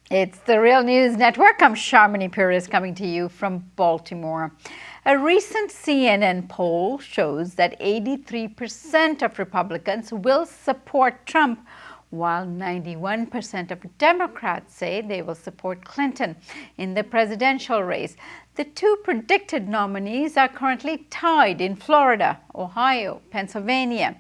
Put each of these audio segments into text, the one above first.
It's the Real News Network. I'm Sharmini Pires coming to you from Baltimore. A recent CNN poll shows that 83% of Republicans will support Trump, while 91% of Democrats say they will support Clinton in the presidential race. The two predicted nominees are currently tied in Florida, Ohio, Pennsylvania.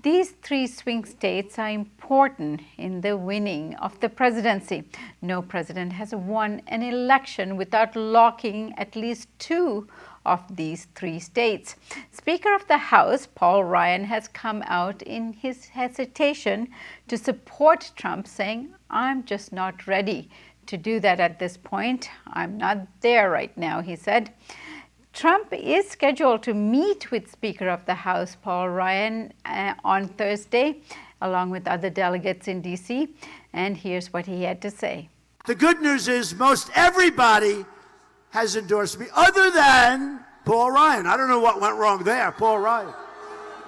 These three swing states are important in the winning of the presidency. No president has won an election without locking at least two of these three states. Speaker of the House, Paul Ryan, has come out in his hesitation to support Trump, saying, "I'm just not ready to do that at this point. I'm not there right now," he said. Trump is scheduled to meet with Speaker of the House Paul Ryan on Thursday, along with other delegates in D.C., and here's what he had to say. The good news is most everybody has endorsed me, other than Paul Ryan. I don't know what went wrong there, Paul Ryan.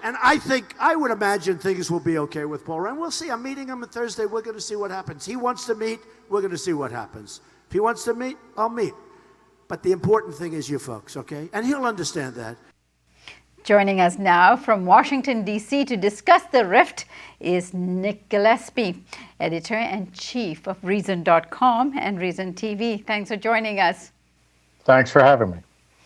And I would imagine things will be okay with Paul Ryan. We'll see. I'm meeting him on Thursday. We're going to see what happens. He wants to meet. We're going to see what happens. If he wants to meet, I'll meet. But the important thing is you folks, okay? And he'll understand that. Joining us now from Washington, D.C. to discuss the rift is Nick Gillespie, editor-in-chief of Reason.com and Reason TV. Thanks for joining us. Thanks for having me.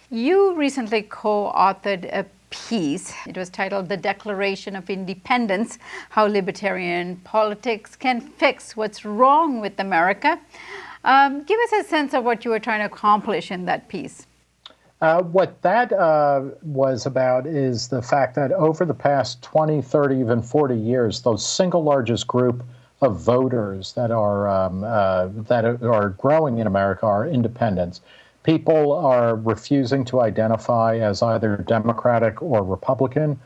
You recently co-authored a piece. It was titled "The Declaration of Independence: How Libertarian Politics Can Fix What's Wrong with America." Give us a sense of what you were trying to accomplish in that piece. What that was about is the fact that over the past 20, 30, even 40 years, the single largest group of voters that are growing in America are independents. People are refusing to identify as either Democratic or Republican.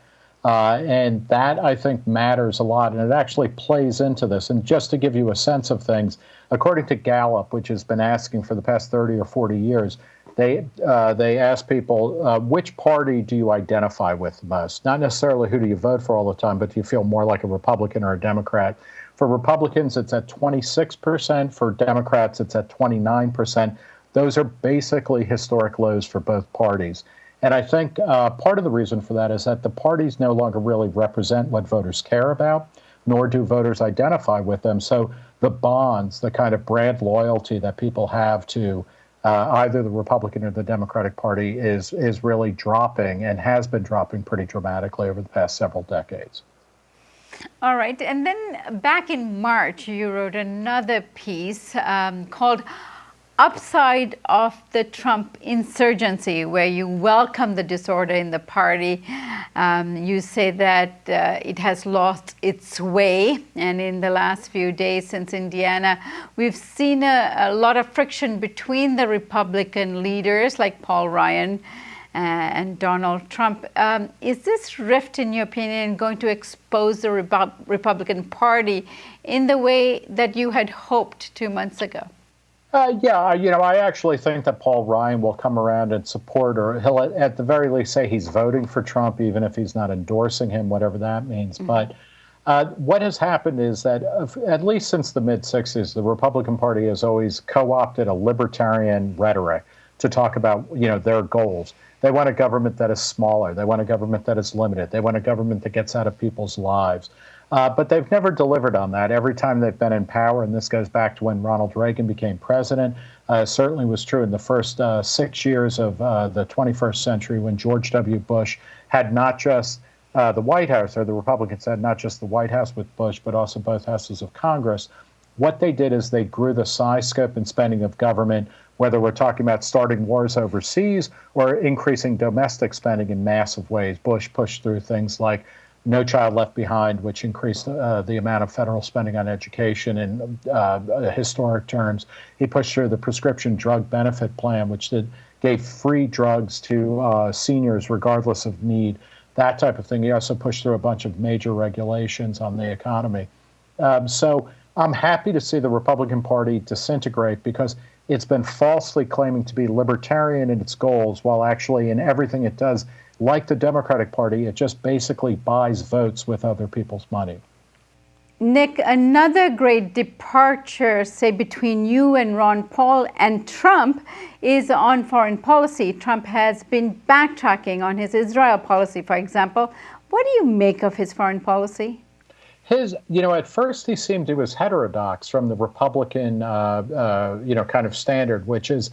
And that, I think, matters a lot, and it actually plays into this. And just to give you a sense of things, according to Gallup, which has been asking for the past 30 or 40 years, they ask people, which party do you identify with the most? Not necessarily who do you vote for all the time, but do you feel more like a Republican or a Democrat? For Republicans, it's at 26%. For Democrats, it's at 29%. Those are basically historic lows for both parties. And I think part of the reason for that is that the parties no longer really represent what voters care about, nor do voters identify with them. So the bonds, the kind of brand loyalty that people have to either the Republican or the Democratic Party is really dropping, and has been dropping pretty dramatically over the past several decades. All right. And then back in March, you wrote another piece called "Upside of the Trump Insurgency," where you welcome the disorder in the party. You say that it has lost its way. And in the last few days since Indiana, we've seen a lot of friction between the Republican leaders like Paul Ryan and Donald Trump. Is this rift, in your opinion, going to expose the Republican Party in the way that you had hoped 2 months ago? I actually think that Paul Ryan will come around and support, or he'll at the very least say he's voting for Trump, even if he's not endorsing him, whatever that means. Mm-hmm. But what has happened is that at least since the mid-'60s, the Republican Party has always co-opted a libertarian rhetoric to talk about, their goals. They want a government that is smaller. They want a government that is limited. They want a government that gets out of people's lives. But they've never delivered on that. Every time they've been in power, and this goes back to when Ronald Reagan became president, certainly was true in the first 6 years of the 21st century, when George W. Bush had not just the White House, or the Republicans had not just the White House with Bush, but also both houses of Congress. What they did is they grew the size, scope, and spending of government, whether we're talking about starting wars overseas or increasing domestic spending in massive ways. Bush pushed through things like No Child Left Behind, which increased the amount of federal spending on education in historic terms. He pushed through the prescription drug benefit plan, which gave free drugs to seniors regardless of need, that type of thing. He also pushed through a bunch of major regulations on the economy. So I'm happy to see the Republican Party disintegrate, because it's been falsely claiming to be libertarian in its goals, while actually in everything it does, like the Democratic Party, it just basically buys votes with other people's money. Nick, another great departure, say, between you and Ron Paul and Trump is on foreign policy. Trump has been backtracking on his Israel policy, for example. What do you make of his foreign policy? At first he seemed he was heterodox from the Republican, kind of standard, which is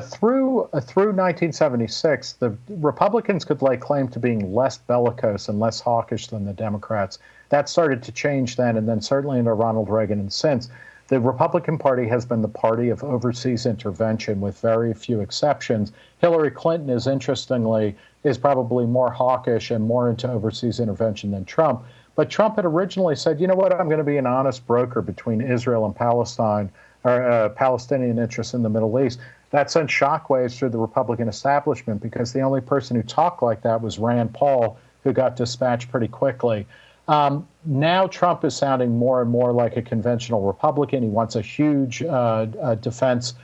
through 1976, the Republicans could lay claim to being less bellicose and less hawkish than the Democrats. That started to change then, and then certainly under Ronald Reagan and since. The Republican Party has been the party of overseas intervention with very few exceptions. Hillary Clinton is probably more hawkish and more into overseas intervention than Trump. But Trump had originally said, you know what, I'm going to be an honest broker between Israel and Palestine, or Palestinian interests in the Middle East. That sent shockwaves through the Republican establishment because the only person who talked like that was Rand Paul, who got dispatched pretty quickly. Now Trump is sounding more and more like a conventional Republican. He wants a huge defense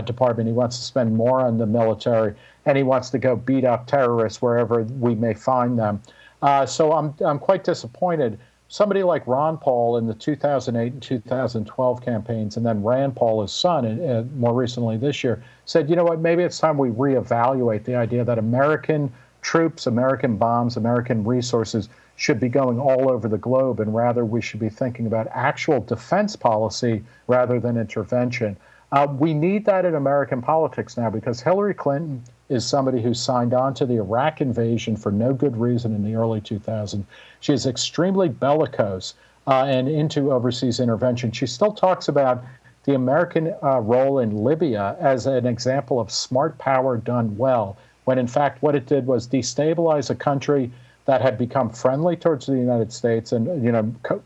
department. He wants to spend more on the military, and he wants to go beat up terrorists wherever we may find them. So I'm quite disappointed. Somebody like Ron Paul in the 2008 and 2012 campaigns, and then Rand Paul, his son, more recently this year, said, you know what, maybe it's time we reevaluate the idea that American troops, American bombs, American resources should be going all over the globe, and rather we should be thinking about actual defense policy rather than intervention. We need that in American politics now because Hillary Clinton is somebody who signed on to the Iraq invasion for no good reason in the early 2000s. She is extremely bellicose and into overseas intervention. She still talks about the American role in Libya as an example of smart power done well, when in fact what it did was destabilize a country that had become friendly towards the United States. And,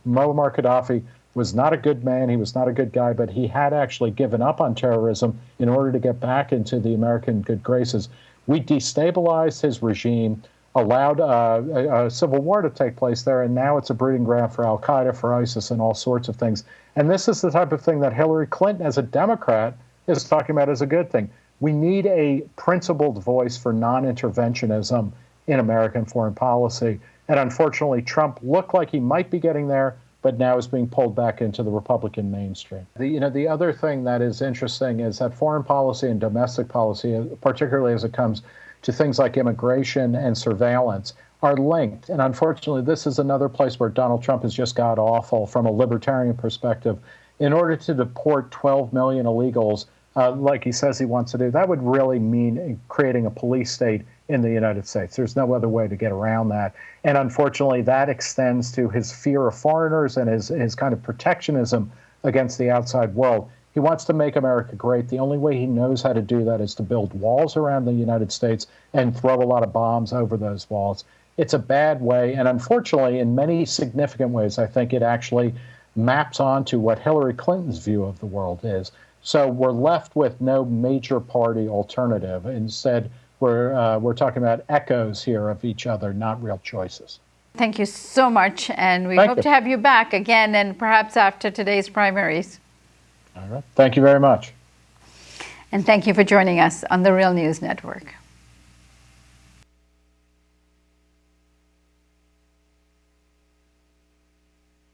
Muammar Gaddafi was not a good man. He was not a good guy, but he had actually given up on terrorism in order to get back into the American good graces. We destabilized his regime, allowed a civil war to take place there, and now it's a breeding ground for al-Qaeda, for ISIS, and all sorts of things. And this is the type of thing that Hillary Clinton, as a Democrat, is talking about as a good thing. We need a principled voice for non-interventionism in American foreign policy. And unfortunately, Trump looked like he might be getting there, but now is being pulled back into the Republican mainstream. The other thing that is interesting is that foreign policy and domestic policy, particularly as it comes to things like immigration and surveillance, are linked. And unfortunately, this is another place where Donald Trump has just got awful from a libertarian perspective. In order to deport 12 million illegals, like he says he wants to do, that would really mean creating a police state in the United States. There's no other way to get around that. And unfortunately, that extends to his fear of foreigners and his kind of protectionism against the outside world. He wants to make America great. The only way he knows how to do that is to build walls around the United States and throw a lot of bombs over those walls. It's a bad way. And unfortunately, in many significant ways, I think it actually maps onto what Hillary Clinton's view of the world is. So we're left with no major party alternative. Instead, we're talking about echoes here of each other, not real choices. Thank you so much, and we hope to have you back again, and perhaps after today's primaries. All right. Thank you very much. And thank you for joining us on the Real News Network.